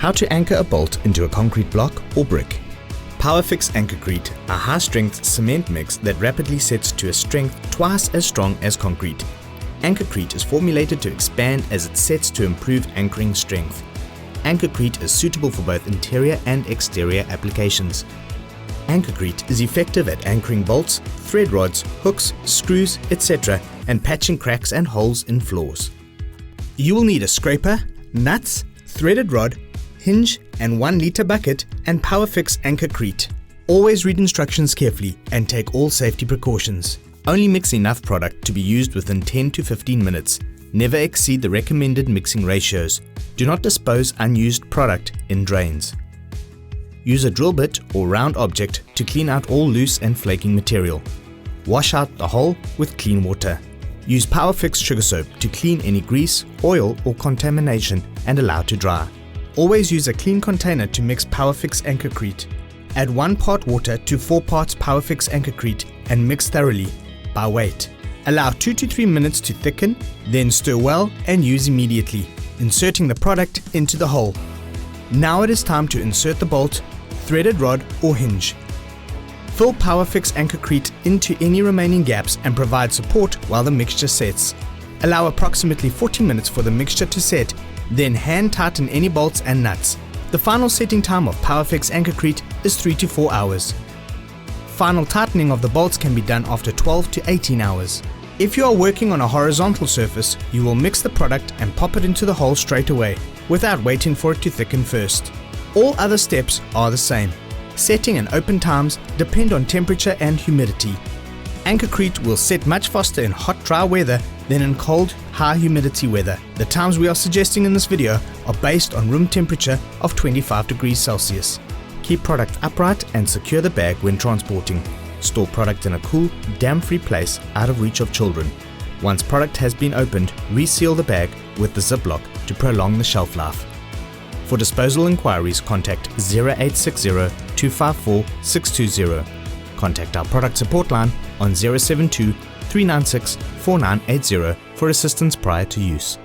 How to anchor a bolt into a concrete block or brick. Powafix Anchor Crete, a high-strength cement mix that rapidly sets to a strength twice as strong as concrete. Anchor Crete is formulated to expand as it sets to improve anchoring strength. Anchor Crete is suitable for both interior and exterior applications. Anchor Crete is effective at anchoring bolts, thread rods, hooks, screws, etc. and patching cracks and holes in floors. You will need a scraper, nuts, threaded rod, hinge and 1 litre bucket and Powafix Anchor Crete. Always read instructions carefully and take all safety precautions. Only mix enough product to be used within 10 to 15 minutes. Never exceed the recommended mixing ratios. Do not dispose unused product in drains. Use a drill bit or round object to clean out all loose and flaking material. Wash out the hole with clean water. Use Powafix sugar soap to clean any grease, oil or contamination and allow to dry. Always use a clean container to mix Powafix Anchor Crete. Add 1 part water to 4 parts Powafix Anchor Crete and mix thoroughly by weight. Allow 2 to 3 minutes to thicken, then stir well and use immediately, inserting the product into the hole. Now it is time to insert the bolt, threaded rod or hinge. Fill Powafix Anchor Crete into any remaining gaps and provide support while the mixture sets. Allow approximately 40 minutes for the mixture to set, then hand tighten any bolts and nuts. The final setting time of Powafix Anchor Crete is 3 to 4 hours. Final tightening of the bolts can be done after 12 to 18 hours. If you are working on a horizontal surface, you will mix the product and pop it into the hole straight away, without waiting for it to thicken first. All other steps are the same. Setting and open times depend on temperature and humidity. Anchor Crete will set much faster in hot, dry weather than in cold, high humidity weather. The times we are suggesting in this video are based on room temperature of 25 degrees Celsius. Keep product upright and secure the bag when transporting. Store product in a cool, damp-free place out of reach of children. Once product has been opened, reseal the bag with the Ziploc to prolong the shelf life. For disposal inquiries, contact 0860 254 620. Contact our product support line on 072 396 4980 for assistance prior to use.